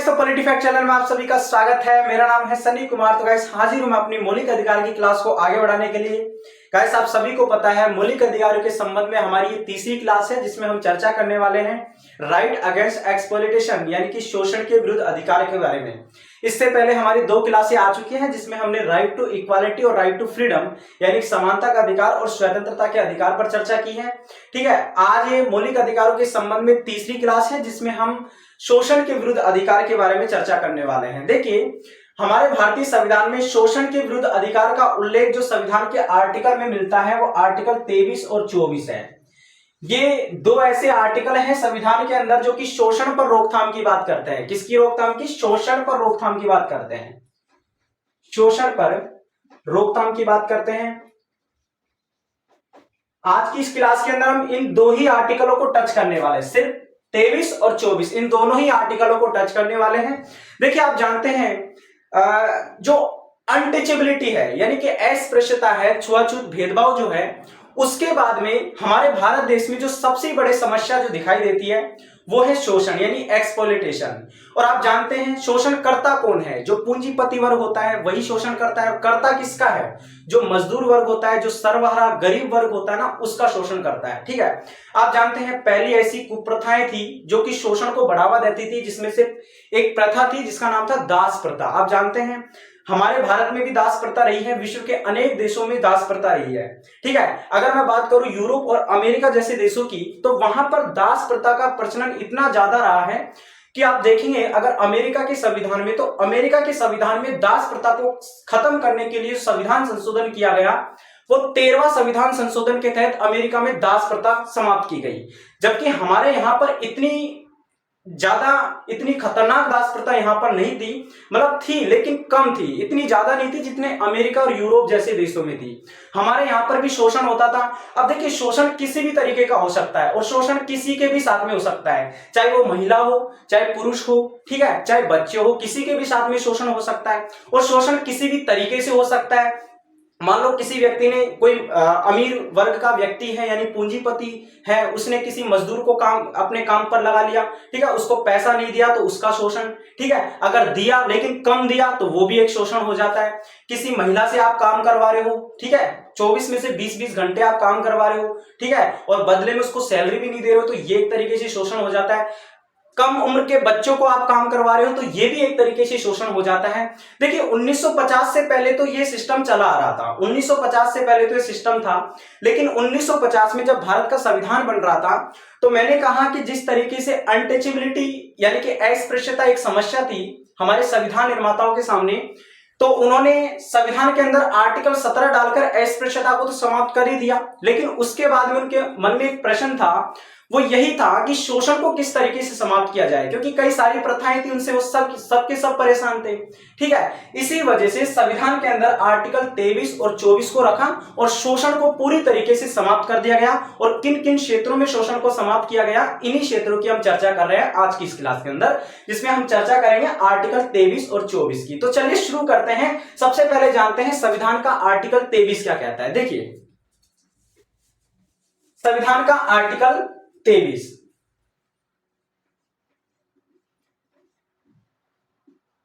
Guys, तो polity fact channel में आप सभी का स्वागत है। मेरा नाम है सनी कुमार। तो गाइस, हाजिर हूं मैं अपनी मौलिक अधिकार की क्लास को आगे बढ़ाने के लिए। गाइस, आप सभी को पता है मौलिक अधिकारों के संबंध में हमारी ये तीसरी क्लास है जिसमें हम चर्चा करने वाले हैं राइट अगेंस्ट एक्सप्लॉइटेशन यानी कि शोषण के विरुद्ध अधिकार के बारे में। इससे पहले हमारी दो क्लासें आ चुकी हैं जिसमें हमने राइट टू इक्वालिटी और राइट टू फ्रीडम यानी समानता का अधिकार और स्वतंत्रता के अधिकार पर चर्चा की है। ठीक है, आज ये मौलिक अधिकारों के संबंध में तीसरी क्लास है जिसमें हम शोषण के विरुद्ध अधिकार के बारे में चर्चा करने वाले हैं। देखिए, हमारे भारतीय संविधान में शोषण के विरुद्ध अधिकार का उल्लेख जो संविधान के आर्टिकल में मिलता है वो आर्टिकल 23 और 24 है। ये दो ऐसे आर्टिकल हैं संविधान के अंदर जो कि शोषण पर रोकथाम की बात करते हैं। किसकी रोकथाम की? शोषण पर रोकथाम की बात करते हैं। शोषण पर रोकथाम की बात करते हैं। आज की इस क्लास के अंदर हम इन दो ही आर्टिकलों को टच करने वाले हैं, सिर्फ 23 और 24 इन दोनों ही आर्टिकलों को टच करने वाले हैं। देखिए, आप जानते हैं जो अनटचेबिलिटी है यानी कि अस्पृश्यता है, छुआछूत भेदभाव जो है, उसके बाद में हमारे भारत देश में जो सबसे बड़ी समस्या जो दिखाई देती है वो है शोषण यानी एक्सप्लॉइटेशन। और आप जानते हैं शोषण करता कौन है? जो पूंजीपति वर्ग होता है वही शोषण करता है। और करता किसका है? जो मजदूर वर्ग होता है, जो सर्वहारा गरीब वर्ग होता है ना, उसका शोषण करता है। ठीक है, आप जानते हैं पहली ऐसी कुप्रथाएं थी जो कि शोषण को बढ़ावा देती थी, जिसमें से एक प्रथा थी जिसका नाम था दास प्रथा। आप जानते हैं हमारे भारत में भी दास प्रथा रही है, विश्व के अनेक देशों में दास प्रथा रही है। ठीक है, अगर मैं बात करूं यूरोप और अमेरिका जैसे देशों की, तो वहां पर दास प्रथा का प्रचलन इतना ज्यादा रहा है कि आप देखेंगे अगर अमेरिका के संविधान में, तो अमेरिका के संविधान में दास प्रथा को खत्म करने के लिए संविधान संशोधन किया गया, वो 13वां संविधान संशोधन के तहत अमेरिका में दास प्रथा समाप्त की गई। जबकि हमारे यहां पर इतनी खतरनाक दास प्रथा यहां पर नहीं थी, मतलब थी लेकिन कम थी, इतनी ज्यादा नहीं थी जितने अमेरिका और यूरोप जैसे देशों में थी। हमारे यहां पर भी शोषण होता था। अब देखिए, शोषण किसी भी तरीके का हो सकता है और शोषण किसी के भी साथ में हो सकता है, चाहे वो महिला हो, चाहे पुरुष हो, ठीक है, चाहे बच्चे हो, किसी के भी साथ में शोषण हो सकता है। और शोषण किसी भी तरीके से हो सकता है। मान लो किसी व्यक्ति ने, कोई अमीर वर्ग का व्यक्ति है यानी पूंजीपति है, उसने किसी मजदूर को अपने काम पर लगा लिया, ठीक है, उसको पैसा नहीं दिया तो उसका शोषण। ठीक है, अगर दिया लेकिन कम दिया तो वो भी एक शोषण हो जाता है। किसी महिला से आप काम करवा रहे हो, ठीक है, 24 में से 20-20 घंटे आप काम करवा रहे हो, ठीक है, और बदले में उसको सैलरी भी नहीं दे रहे हो, तो ये एक तरीके से शोषण हो जाता है। कम उम्र के बच्चों को आप काम करवा रहे हो तो ये भी एक तरीके से शोषण हो जाता है। देखिए, 1950 से पहले तो ये सिस्टम चला आ रहा था, 1950 से पहले तो ये सिस्टम था, लेकिन 1950 में जब भारत का संविधान बन रहा था तो मैंने कहा कि जिस तरीके से अनटचेबिलिटी यानी कि अस्पृश्यता एक समस्या थी हमारे संविधान निर्माताओं के सामने, तो उन्होंने संविधान के अंदर आर्टिकल 17 डालकर अस्पृश्यता को तो समाप्त कर ही दिया, लेकिन उसके बाद में उनके मन में एक प्रश्न था, वो यही था कि शोषण को किस तरीके से समाप्त किया जाए, क्योंकि कई सारी प्रथाएं थी, उनसे वो सब परेशान थे। ठीक है, इसी वजह से संविधान के अंदर आर्टिकल 23 और 24 को रखा और शोषण को पूरी तरीके से समाप्त कर दिया गया। और किन किन क्षेत्रों में शोषण को समाप्त किया गया, इन्हीं क्षेत्रों की हम चर्चा कर रहे हैं आज की इस क्लास के अंदर, जिसमें हम चर्चा करेंगे आर्टिकल 23 और 24 की। तो चलिए शुरू करते हैं। सबसे पहले जानते हैं संविधान का आर्टिकल 23 क्या कहता है। देखिए, संविधान का आर्टिकल 23,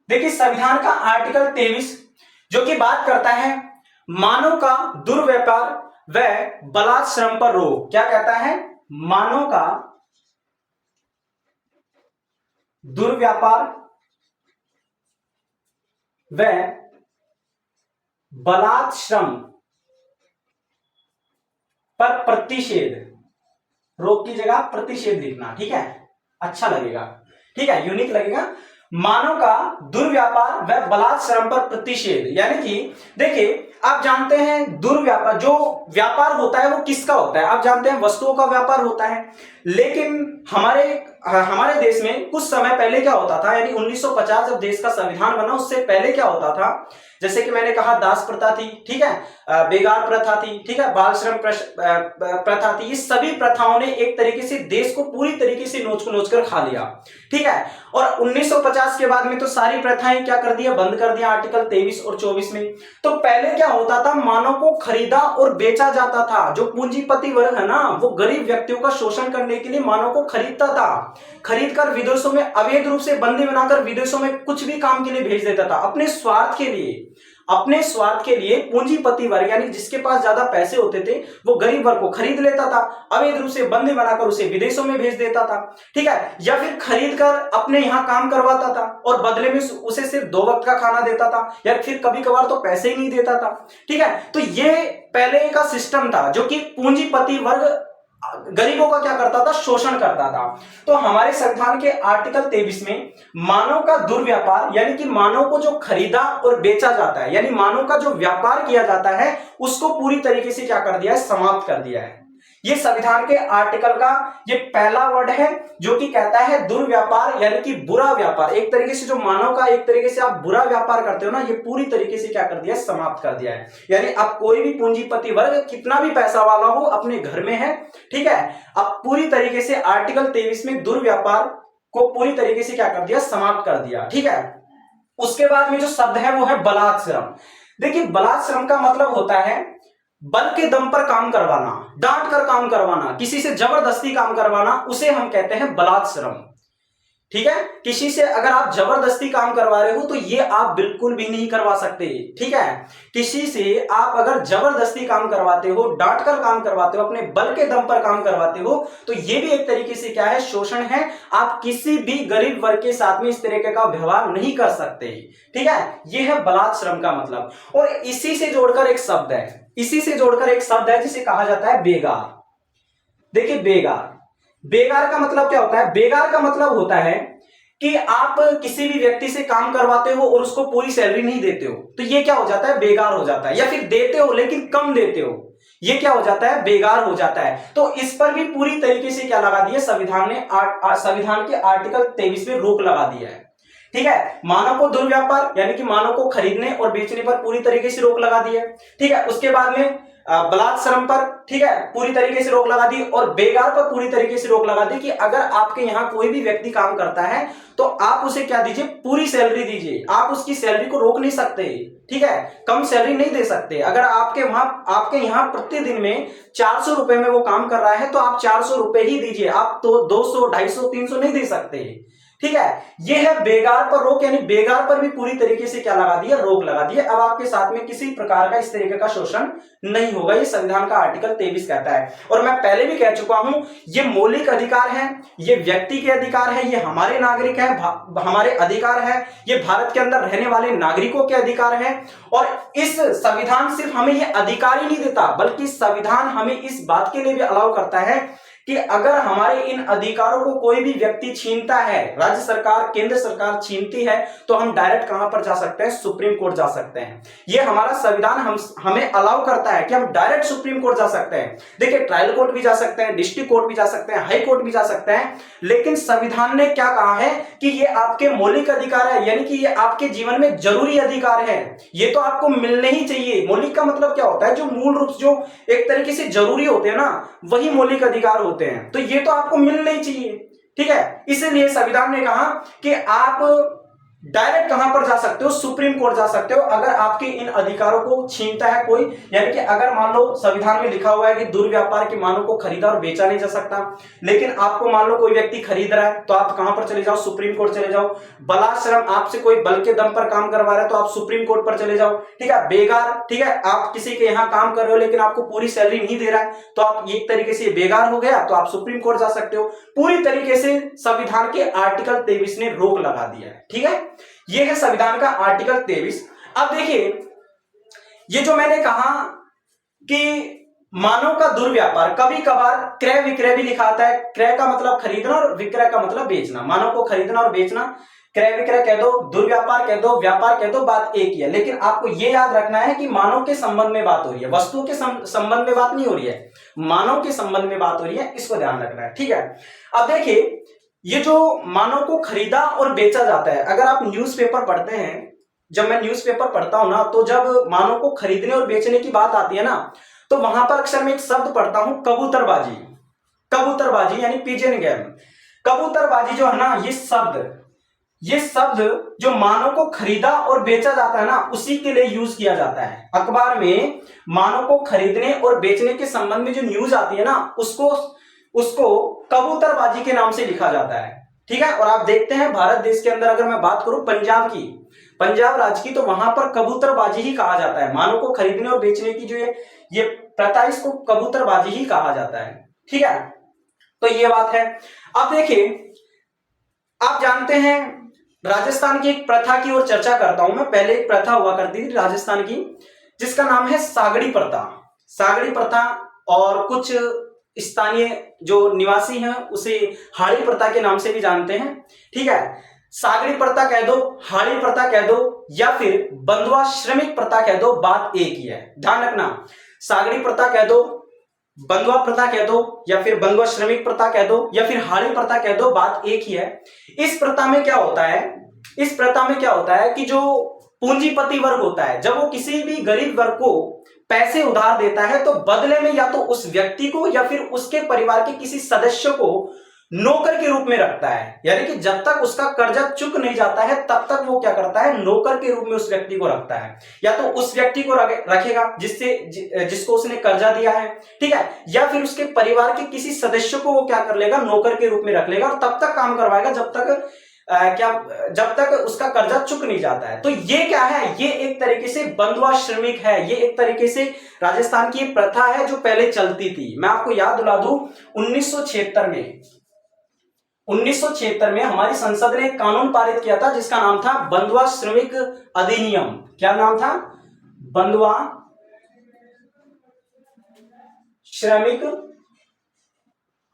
देखिए संविधान का आर्टिकल 23 जो कि बात करता है मानव का दुर्व्यापार व बलात्श्रम पर रोक। क्या कहता है? मानव का दुर्व्यापार व बलात्श्रम पर प्रतिषेध, रोक की जगह प्रतिषेध लिखना, ठीक है, अच्छा लगेगा, ठीक है, यूनिक लगेगा। मानव का दुर्व्यापार व बलात्श्रम पर प्रतिषेध, यानी कि देखिए, आप जानते हैं दुर्व्यापार, जो व्यापार होता है वो किसका होता है? आप जानते हैं वस्तुओं का व्यापार होता है, लेकिन हमारे देश में कुछ समय पहले क्या होता था, यानी 1950 जब देश का संविधान बना उससे पहले क्या होता था, जैसे कि मैंने कहा दास प्रथा थी, ठीक है, बेगार प्रथा थी, ठीक है, बाल श्रम प्रथा थी। ये सभी प्रथाओं ने एक तरीके से देश को पूरी तरीके से नोच कर खा लिया, ठीक है। और 1950 के बाद में तो सारी प्रथाएं क्या कर दिया, बंद कर दिया आर्टिकल 23 और 24 में। तो पहले क्या होता था, मानव को खरीदा और बेचा जाता था। जो पूंजीपति वर्ग है ना, वो गरीब व्यक्तियों का शोषण करने के लिए मानव को खरीदता था। खरीद कर विदेशों में अवैध रूप से बंदी बनाकर विदेशों में कुछ भी काम के लिए भेज देता था, अपने स्वार्थ के लिए। अपने स्वार्थ के लिए पूंजीपति वर्ग यानी जिसके पास ज्यादा पैसे होते थे वो गरीब वर्ग को खरीद लेता था, अवैध रूप से बंदी बनाकर उसे विदेशों में भेज देता था, ठीक है, या फिर खरीद कर अपने यहां काम करवाता था और बदले में उसे सिर्फ 2 वक्त का खाना देता था, या फिर कभी कभार तो पैसे ही नहीं देता था, ठीक है। तो ये पहले का सिस्टम था जो कि पूंजीपति वर्ग गरीबों का क्या करता था, शोषण करता था। तो हमारे संविधान के आर्टिकल 23 में मानव का दुर्व्यापार यानी कि मानव को जो खरीदा और बेचा जाता है, यानी मानव का जो व्यापार किया जाता है उसको पूरी तरीके से क्या कर दिया है, समाप्त कर दिया है। ये संविधान के आर्टिकल का ये पहला वर्ड है जो कि कहता है दुर्व्यापार यानी कि बुरा व्यापार। एक तरीके से जो मानव का एक तरीके से आप बुरा व्यापार करते हो ना, ये पूरी तरीके से क्या कर दिया है, समाप्त कर दिया है। यानी अब कोई भी पूंजीपति वर्ग कितना भी पैसा वाला हो अपने घर में है, ठीक है, अब पूरी तरीके से आर्टिकल 23 में दुर्व्यापार को पूरी तरीके से क्या कर दिया, समाप्त कर दिया, ठीक है। उसके बाद में जो शब्द है वो है बलात् श्रम। देखिए बलात् श्रम का मतलब होता है बल के दम पर काम करवाना, डांट कर काम करवाना, किसी से जबरदस्ती काम करवाना, उसे हम कहते हैं बलात् श्रम, ठीक है। किसी से अगर आप जबरदस्ती काम करवा रहे हो तो ये आप बिल्कुल भी नहीं करवा सकते, ठीक है। किसी से आप अगर जबरदस्ती काम करवाते हो, डांट कर काम करवाते हो, अपने बल के दम पर काम करवाते हो, तो ये भी एक तरीके से क्या है, शोषण है। आप किसी भी गरीब वर्ग के साथ में इस तरीके का व्यवहार नहीं कर सकते, ठीक है। यह है बलात् श्रम का मतलब। और इसी से जोड़कर एक शब्द है, इसी से जोड़कर एक शब्द है जिसे कहा जाता है बेगार। देखिए बेगार, बेगार का मतलब क्या होता है, बेगार का मतलब होता है कि आप किसी भी व्यक्ति से काम करवाते हो और उसको पूरी सैलरी नहीं देते हो, तो ये क्या हो जाता है, बेगार हो जाता है। या फिर देते हो लेकिन कम देते हो, ये क्या हो जाता है, बेगार हो जाता है। तो इस पर भी पूरी तरीके से क्या लगा दिया संविधान ने, संविधान के आर्टिकल 23 में रोक लगा दिया है, ठीक है। मानव को दुर्व्यापार यानी कि मानव को खरीदने और बेचने पर पूरी तरीके से रोक लगा दी है, ठीक है। उसके बाद में बलात् श्रम पर, ठीक है, पूरी तरीके से रोक लगा दी, और बेगार पर पूरी तरीके से रोक लगा दी कि अगर आपके यहां कोई भी व्यक्ति काम करता है तो आप उसे क्या दीजिए, पूरी सैलरी दीजिए। आप उसकी सैलरी को रोक नहीं सकते, ठीक है, कम सैलरी नहीं दे सकते। अगर आपके यहां प्रतिदिन में 400 रुपए में वो काम कर रहा है तो आप 400 रुपए ही दीजिए, आप तो 200, 250, 300 नहीं दे सकते, ठीक है। यह है बेगार पर रोक, यानी बेगार पर भी पूरी तरीके से क्या लगा दिया, रोक लगा दिया। अब आपके साथ में किसी प्रकार का इस तरीके का शोषण नहीं होगा, ये संविधान का आर्टिकल 23 कहता है। और मैं पहले भी कह चुका हूं, ये मौलिक अधिकार है, ये व्यक्ति के अधिकार है, ये हमारे नागरिक है, हमारे अधिकार है, ये भारत के अंदर रहने वाले नागरिकों के अधिकार है। और इस संविधान सिर्फ हमें ये अधिकार ही नहीं देता, बल्कि संविधान हमें इस बात के लिए भी अलाउ करता है कि अगर हमारे इन अधिकारों को कोई भी व्यक्ति छीनता है, राज्य सरकार, केंद्र सरकार छीनती है, तो हम डायरेक्ट कहां पर जा सकते हैं, सुप्रीम कोर्ट जा सकते हैं। ये हमारा संविधान हमें अलाउ करता है कि हम डायरेक्ट सुप्रीम कोर्ट जा सकते हैं। देखिए ट्रायल कोर्ट भी जा सकते हैं, डिस्ट्रिक्ट कोर्ट भी जा सकते हैं, हाई कोर्ट भी जा सकते हैं, लेकिन संविधान ने क्या कहा है कि ये आपके मौलिक अधिकार है, यानी कि ये आपके जीवन में जरूरी अधिकार है, ये तो आपको मिलने ही चाहिए। मौलिक का मतलब क्या होता है, जो मूल रूप से जो एक तरीके से जरूरी होते हैं ना, वही मौलिक अधिकार होते हैं, तो ये तो आपको मिलना ही चाहिए, ठीक है। इसलिए संविधान ने कहा कि आप डायरेक्ट कहां पर जा सकते हो, सुप्रीम कोर्ट जा सकते हो, अगर आपके इन अधिकारों को छीनता है कोई। यानी कि अगर मान लो संविधान में लिखा हुआ है कि दुर्व्यापार के मानव को खरीदा और बेचा नहीं जा सकता, लेकिन आपको मान लो कोई व्यक्ति खरीद रहा है, तो आप कहां पर चले जाओ, सुप्रीम कोर्ट चले जाओ। बलात् श्रम, आपसे कोई बल के दम पर काम करवा रहा है तो आप सुप्रीम कोर्ट पर चले जाओ, ठीक है। बेगार, ठीक है, आप किसी के यहां काम कर रहे हो लेकिन आपको पूरी सैलरी नहीं दे रहा है, तो आप एक तरीके से बेगार हो गया, तो आप सुप्रीम कोर्ट जा सकते हो। पूरी तरीके से संविधान के आर्टिकल 23 ने रोक लगा दिया है, ठीक है। यह है संविधान का आर्टिकल 23। अब देखिए, ये जो मैंने कहा कि मानव का दुर्व्यापार, कभी कभार क्रय विक्रय भी लिखा आता है। क्रय का मतलब खरीदना और विक्रय का मतलब बेचना। मानव को खरीदना और बेचना, क्रय विक्रय कह दो, दुर्व्यापार कह दो, व्यापार कह दो, बात एक ही है। लेकिन आपको यह याद रखना है कि मानव के संबंध में बात हो रही है, वस्तुओं के संबंध में बात नहीं हो रही है, मानव के संबंध में बात हो रही है, इसको ध्यान रखना है, ठीक है। अब देखिए, ये जो मानव को खरीदा और बेचा जाता है, अगर आप न्यूज़पेपर पढ़ते हैं, जब मैं न्यूज़पेपर पढ़ता हूं ना, तो जब मानव को खरीदने और बेचने की बात आती है ना, तो वहां पर अक्सर मैं एक शब्द पढ़ता हूं, कबूतरबाजी। कबूतरबाजी यानी पिजन गेम। कबूतरबाजी जो है ना, ये शब्द जो मानव को खरीदा और बेचा जाता है ना, उसी के लिए यूज किया जाता है। अखबार में मानव को खरीदने और बेचने के संबंध में जो न्यूज आती है ना, उसको उसको कबूतरबाजी के नाम से लिखा जाता है। ठीक है, और आप देखते हैं भारत देश के अंदर अगर मैं बात करूं पंजाब की, पंजाब राज्य की, तो वहां पर कबूतरबाजी ही कहा जाता है। मानव को खरीदने और बेचने की जो ये प्रथा, इसको कबूतरबाजी ही कहा जाता है। ठीक है, तो ये बात है। अब देखिए, आप जानते हैं राजस्थान की एक प्रथा की ओर चर्चा करता हूं मैं। पहले एक प्रथा हुआ करती थी राजस्थान की, जिसका नाम है सागड़ी प्रथा। सागड़ी प्रथा, और कुछ स्थानीय जो निवासी हैं उसे हाड़ी प्रथा के नाम से भी जानते हैं। ठीक है, सागड़ी प्रथा कह दो, हाड़ी प्रथा कह दो, या फिर बंधुआ श्रमिक प्रथा कह दो, बात एक ही है। ध्यान रखना, सागड़ी प्रथा कह दो, बंधुआ प्रथा कह दो, या फिर बंधुआ श्रमिक प्रथा कह दो, या फिर हाड़ी प्रथा कह दो, बात एक ही है। इस प्रथा में क्या होता है, इस प्रथा में क्या होता है कि जो पूंजीपति वर्ग होता है, जब वो किसी भी गरीब वर्ग को पैसे उधार देता है, तो बदले में या तो उस व्यक्ति को या फिर उसके परिवार के किसी सदस्य को नौकर के रूप में रखता है। यानी कि जब तक उसका कर्जा चुक नहीं जाता है तब तक वो क्या करता है, नौकर के रूप में उस व्यक्ति को रखता है। या तो उस व्यक्ति को रखेगा जिसको उसने कर्जा दिया है, ठीक है, या फिर उसके परिवार के किसी सदस्य को वो क्या कर लेगा, नौकर के रूप में रख लेगा, और तब तक काम करवाएगा जब तक उसका कर्जा चुक नहीं जाता है। तो ये क्या है, ये एक तरीके से बंधुआ श्रमिक है। ये एक तरीके से राजस्थान की प्रथा है जो पहले चलती थी। मैं आपको याद दिला दूं, 1976 में हमारी संसद ने एक कानून पारित किया था जिसका नाम था बंधुआ श्रमिक अधिनियम। क्या नाम था, बंधुआ श्रमिक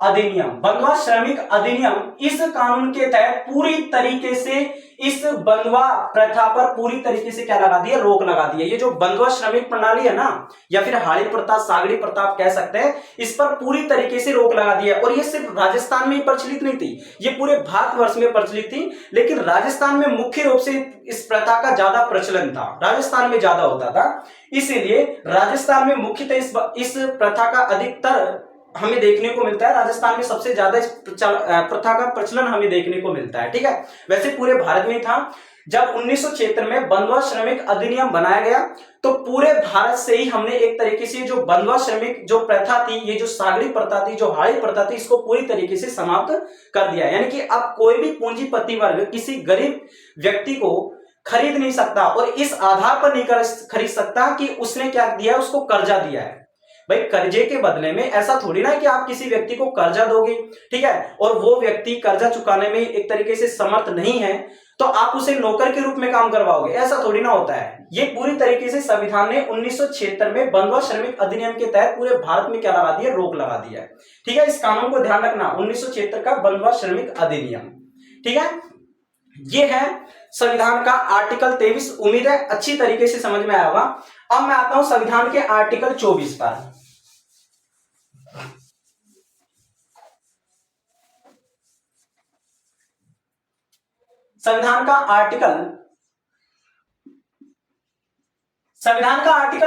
अधिनियम। बंधुआ श्रमिक अधिनियम, इस कानून के तहत पूरी तरीके से इस बंधुआ प्रथा पर पूरी तरीके से क्या लगा दिया, रोक लगा दिया। ये जो बंधुआ श्रमिक प्रणाली है ना, या फिर हाड़ी प्रथा, सागड़ी प्रथा आप कह सकते हैं, इस पर पूरी तरीके से रोक लगा दिया। और ये सिर्फ राजस्थान में ही प्रचलित नहीं थी, ये पूरे भारतवर्ष में प्रचलित थी, लेकिन राजस्थान में मुख्य रूप से इस प्रथा का ज्यादा प्रचलन था, राजस्थान में ज्यादा होता था। इसीलिए राजस्थान में मुख्यतः इस प्रथा का अधिकतर हमें देखने को मिलता है। राजस्थान में सबसे ज्यादा इस प्रथा का प्रचलन हमें देखने को मिलता है। ठीक है, वैसे पूरे भारत में था। जब 1976 में बंधुआ श्रमिक अधिनियम बनाया गया, तो पूरे भारत से ही हमने एक तरीके से जो बंधुआ श्रमिक जो प्रथा थी, ये जो सागड़ी प्रथा थी, जो हाड़ी प्रथा थी, इसको पूरी तरीके से समाप्त कर दिया। यानी कि अब कोई भी पूंजीपति वर्ग किसी गरीब व्यक्ति को खरीद नहीं सकता, और इस आधार पर नहीं खरीद सकता कि उसने क्या दिया, उसको कर्जा दिया है। भाई, कर्जे के बदले में ऐसा थोड़ी ना कि आप किसी व्यक्ति को कर्जा दोगे, ठीक है, और वो व्यक्ति कर्जा चुकाने में एक तरीके से समर्थ नहीं है, तो आप उसे नौकर के रूप में काम करवाओगे, ऐसा थोड़ी ना होता है। ये पूरी तरीके से संविधान ने 1976 में बंधुआ श्रमिक अधिनियम के तहत पूरे भारत में क्या लगा दिया, रोक लगा दिया है। ठीक है, इस कानून को ध्यान रखना, 1976 का बंधुआ श्रमिक अधिनियम। ठीक है, ये है संविधान का आर्टिकल 23। उम्मीद है अच्छी तरीके से समझ में आया होगा। अब मैं आता हूं संविधान के आर्टिकल 24 पर। संविधान का आर्टिकल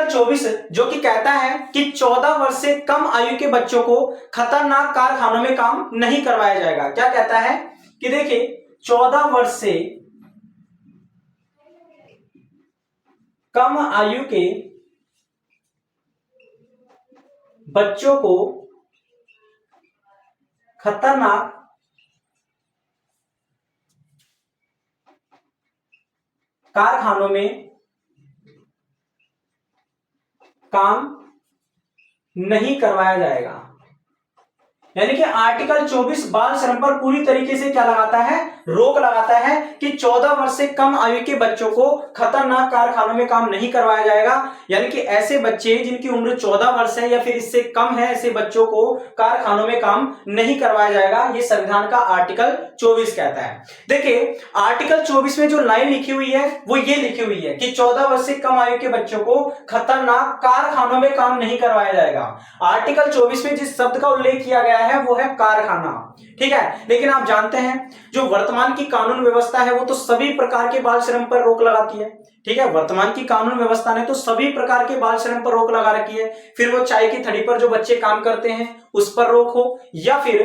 24 जो कि कहता है कि 14 वर्ष से कम आयु के बच्चों को खतरनाक कारखानों में काम नहीं करवाया जाएगा। क्या कहता है कि देखिए, 14 वर्ष से कम आयु के बच्चों को खतरनाक कारखानों में काम नहीं करवाया जाएगा। यानी कि आर्टिकल 24 बाल श्रम पर पूरी तरीके से क्या लगाता है, रोक लगाता है कि 14 वर्ष से कम आयु के बच्चों को खतरनाक कारखानों में काम नहीं करवाया जाएगा। यानी कि ऐसे बच्चे जिनकी उम्र 14 वर्ष है या फिर इससे कम है, ऐसे बच्चों को कारखानों में काम नहीं करवाया जाएगा। ये संविधान का आर्टिकल 24 कहता है। देखिए, आर्टिकल 24 में जो लाइन लिखी हुई है वो ये लिखी हुई है कि 14 वर्ष से कम आयु के बच्चों को खतरनाक कारखानों में काम नहीं करवाया जाएगा। आर्टिकल 24 में जिस शब्द का उल्लेख किया गया है वो है कारखाना। ठीक है, लेकिन आप जानते हैं जो वर्तमान की कानून व्यवस्था है वो तो सभी प्रकार के बाल श्रम पर रोक लगाती है। ठीक है, वर्तमान की कानून व्यवस्था ने तो सभी प्रकार के बाल श्रम पर रोक लगा रखी है। फिर वो चाय की थड़ी पर जो बच्चे काम करते हैं उस पर रोक हो, या फिर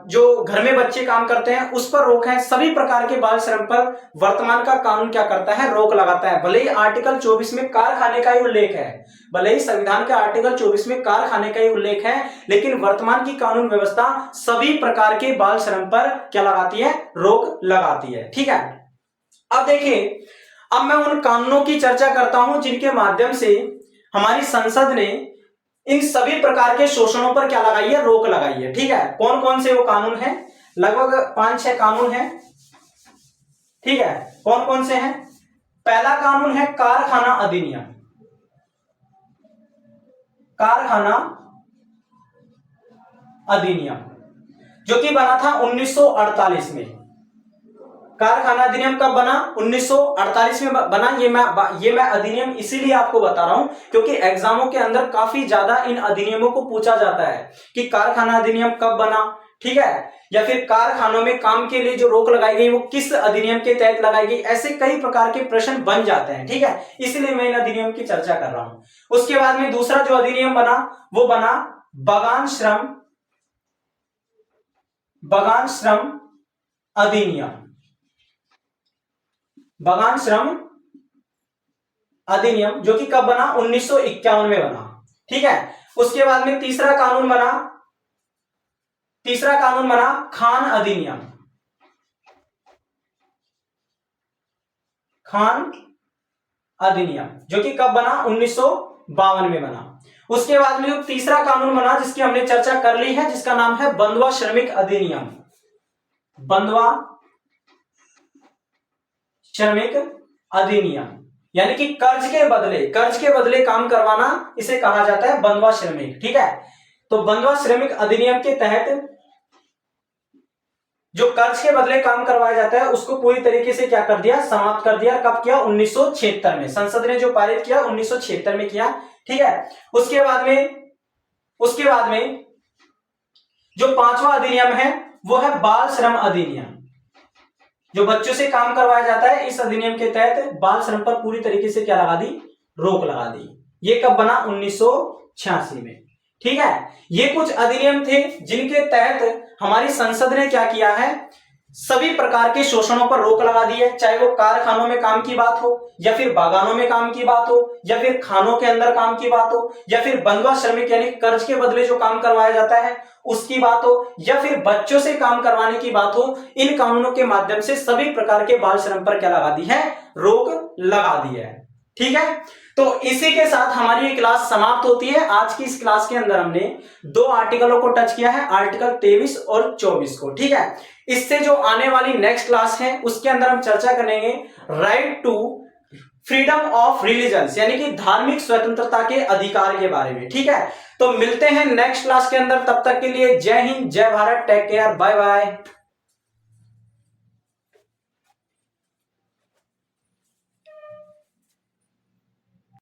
जो घर में बच्चे काम करते हैं उस पर रोक है, सभी प्रकार के बाल श्रम पर वर्तमान का कानून क्या करता है, रोक लगाता है। भले ही आर्टिकल 24 में कारखाने का ही उल्लेख है, भले ही संविधान के आर्टिकल 24 में कारखाने का ही उल्लेख है, लेकिन वर्तमान की कानून व्यवस्था सभी प्रकार के बाल श्रम पर क्या लगाती है, रोक लगाती है। ठीक है, अब देखिए, अब मैं उन कानूनों की चर्चा करता हूं जिनके माध्यम से हमारी संसद ने इन सभी प्रकार के शोषणों पर क्या लगाई है, रोक लगाई है। ठीक है, कौन कौन से वो कानून हैं, लगभग 5-6 कानून हैं। ठीक है, कौन कौन से हैं? पहला कानून है कारखाना अधिनियम, कारखाना अधिनियम जो कि बना था 1948 में। कारखाना अधिनियम कब बना? 1948 में बना। ये मैं अधिनियम इसीलिए आपको बता रहा हूं क्योंकि एग्जामों के अंदर काफी ज्यादा इन अधिनियमों को पूछा जाता है कि कारखाना अधिनियम कब बना, ठीक है, या फिर कारखानों में काम के लिए जो रोक लगाई गई वो किस अधिनियम के तहत लगाई गई। ऐसे कई प्रकार के प्रश्न बन जाते हैं। ठीक है, इसलिए मैं इन अधिनियम की चर्चा कर रहा हूं। उसके बाद में दूसरा जो अधिनियम बना वो बना बगान श्रम अधिनियम, बगान श्रम अधिनियम जो कि कब बना? 1951 में बना। ठीक है, उसके बाद में तीसरा कानून बना खान अधिनियम, खान अधिनियम जो कि कब बना? 1952 में बना। उसके बाद में जो तीसरा कानून बना जिसकी हमने चर्चा कर ली है, जिसका नाम है बंधुआ श्रमिक अधिनियम, बंधुआ श्रमिक अधिनियम, यानी कि कर्ज के बदले काम करवाना, इसे कहा जाता है बंधुआ श्रमिक। ठीक है, तो बंधुआ श्रमिक अधिनियम के तहत जो कर्ज के बदले काम करवाया जाता है उसको पूरी तरीके से क्या कर दिया, समाप्त कर दिया। कब किया? 1976 में। संसद ने जो पारित किया 1976 में किया। ठीक है, उसके बाद में जो पांचवा अधिनियम है वो है बाल श्रम अधिनियम, जो बच्चों से काम करवाया जाता है। इस अधिनियम के तहत बाल श्रम पर पूरी तरीके से क्या लगा दी, रोक लगा दी। ये कब बना? 1986 में। ठीक है, ये कुछ अधिनियम थे जिनके तहत हमारी संसद ने क्या किया है, सभी प्रकार के शोषणों पर रोक लगा दी है। चाहे वो कारखानों में काम की बात हो, या फिर बागानों में काम की बात हो, या फिर खानों के अंदर काम की बात हो, या फिर बंधुआ श्रमिक यानी कर्ज के बदले जो काम करवाया जाता है उसकी बात हो, या फिर बच्चों से काम करवाने की बात हो। इन कानूनों के माध्यम से सभी प्रकार के बाल श्रम पर क्या लगा दी है, रोक लगा दी है। ठीक है, तो इसी के साथ हमारी ये क्लास समाप्त होती है। आज की इस क्लास के अंदर हमने 2 आर्टिकलों को टच किया है, आर्टिकल 23 और 24 को। ठीक है, इससे जो आने वाली नेक्स्ट क्लास है उसके अंदर हम चर्चा करेंगे right to freedom of religions, यानी कि धार्मिक स्वतंत्रता के अधिकार के बारे में। ठीक है, तो मिलते हैं नेक्स्ट क्लास के अंदर, तब तक के लिए जय हिंद, जय Bharat, take care, bye bye.